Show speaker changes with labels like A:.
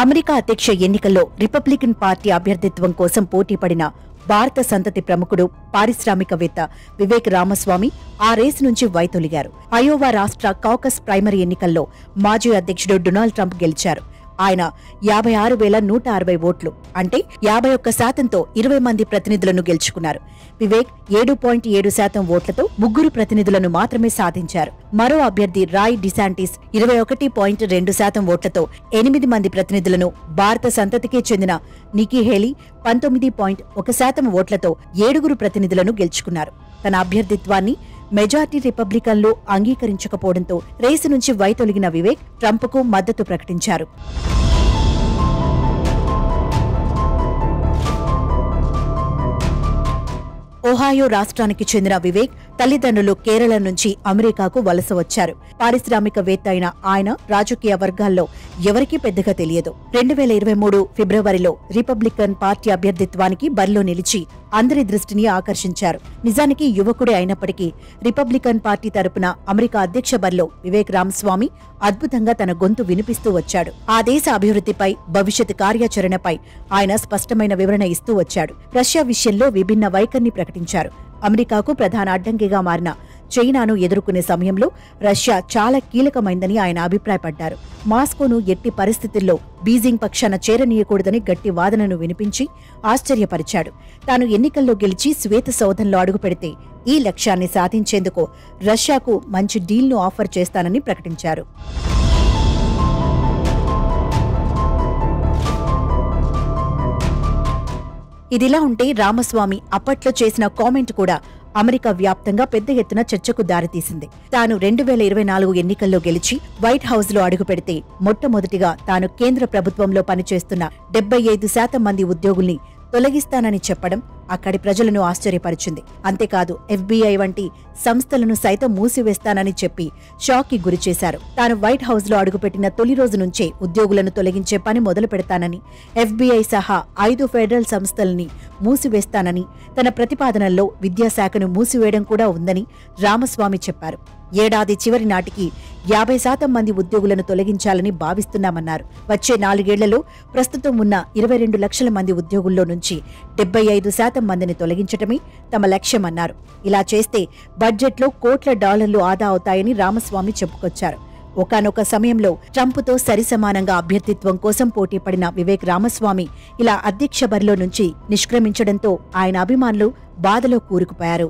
A: America అధ్యక్ష ఎన్నికల్లో Republican party అభ్యర్థిత్వం కోసం పోటీపడిన భారత సంతతి ప్రముఖుడు పారిశ్రామికవేత్త వివేక్ రామస్వామి ఆ రేసు నుంచి వైదొలిగారు. అయోవా రాష్ట్ర కాకస్ ప్రైమరీ ఎన్నికల్లో మాజీ అధ్యక్షుడు డొనాల్డ్ ట్రంప్ గెలిచారు. ఆయన 56,160 ఓట్లు అంటే 51% 20 మంది ప్రతినిధులను గెలుచుకున్నారు. వివేక్ 7.7% ఓట్లతో 3 ప్రతినిధులను మాత్రమే సాధించారు. మరో అభ్యర్థి రాయ్ డిశాంటిస్ 21.2% ఓట్లతో 8 మంది ప్రతినిధులను, భారత సంతతికే చెందిన నికీ హేలీ 19.1% ఓట్లతో 7 ప్రతినిధులను గెలుచుకున్నారు. తన అభ్యర్థిత్వాన్ని మెజార్టీ రిపబ్లికన్లు అంగీకరించకపోవడంతో రేసు నుంచి వైదొలిగిన వివేక్ ట్రంప్కు మద్దతు ప్రకటించారు. ఒహాయో రాష్ట్రానికి చెందిన వివేక్ తల్లిదండ్రులు కేరళ నుంచి అమెరికాకు వలస వచ్చారు. పారిశ్రామికవేత్త అయిన ఆయన రాజకీయ వర్గాల్లో ఎవరికీ పెద్దగా తెలియదు. 2023 ఫిబ్రవరిలో రిపబ్లికన్ పార్టీ అభ్యర్థిత్వానికి బరిలో నిలిచి అందరి దృష్టిని ఆకర్షించారు. నిజానికి యువకుడే అయినప్పటికీ రిపబ్లికన్ పార్టీ తరపున అమెరికా అధ్యక్ష బరిలో వివేక్ రామస్వామి అద్భుతంగా తన గొంతు వినిపిస్తూ వచ్చాడు. ఆ దేశ అభివృద్ధిపై, భవిష్యత్ కార్యాచరణపై ఆయన స్పష్టమైన వివరణ ఇస్తూ వచ్చాడు. రష్యా విషయంలో విభిన్న వైఖరిని ప్రకటించారు. అమెరికాకు ప్రధాన అడ్డంకిగా మారిన చైనాను ఎదుర్కొనే సమయంలో రష్యా చాలా కీలకమైందని ఆయన అభిప్రాయపడ్డారు. మాస్కోను ఎట్టి పరిస్థితుల్లో బీజింగ్ పక్షాన చేరనీయకూడదని గట్టి వాదనను వినిపించి ఆశ్చర్యపరిచాడు. తాను ఎన్నికల్లో గెలిచి శ్వేత సౌధంలో అడుగుపెడితే ఈ లక్ష్యాన్ని సాధించేందుకు రష్యాకు మంచి డీల్ను ఆఫర్ చేస్తానని ప్రకటించారు. ఇదిలా ఉంటే రామస్వామి అప్పట్లో చేసిన కామెంట్ కూడా అమెరికా వ్యాప్తంగా పెద్ద ఎత్తున చర్చకు దారితీసింది. తాను 2024 ఎన్నికల్లో గెలిచి వైట్ హౌస్ లో అడుగుపెడితే మొట్టమొదటిగా తాను కేంద్ర ప్రభుత్వంలో పనిచేస్తున్న 75% మంది ఉద్యోగుల్ని తొలగిస్తానని చెప్పడం అక్కడి ప్రజలను ఆశ్చర్యపరిచింది. అంతేకాదు FBI వంటి సంస్థలను సైతం మూసివేస్తానని చెప్పి షాక్ కి గురిచేశారు. తాను వైట్ హౌస్ లో అడుగుపెట్టిన తొలి రోజు నుంచే ఉద్యోగులను తొలగించే పని మొదలు పెడతానని, FBI సహా 5 ఫెడరల్ సంస్థల్ని మూసివేస్తానని, తన ప్రతిపాదనల్లో విద్యాశాఖను మూసివేయడం కూడా ఉందని రామస్వామి చెప్పారు. ఏడాది చివరి నాటికి 50% మంది ఉద్యోగులను తొలగించాలని భావిస్తున్నామన్నారు. వచ్చే 4 ఏళ్లలో ప్రస్తుతం ఉన్న 22 లక్షల మంది ఉద్యోగుల్లో నుంచి 75% మందిని తొలగించటమే తమ లక్ష్యమన్నారు. ఇలా చేస్తే బడ్జెట్లో కోట్ల డాలర్లు ఆదా అవుతాయని రామస్వామి చెప్పుకొచ్చారు. ఒకానొక సమయంలో ట్రంప్తో సరిసమానంగా అభ్యర్థిత్వం కోసం పోటీపడిన వివేక్ రామస్వామి ఇలా అధ్యక్ష బరిలో నుంచి నిష్క్రమించడంతో ఆయన అభిమానులు బాధలో కూరుకుపోయారు.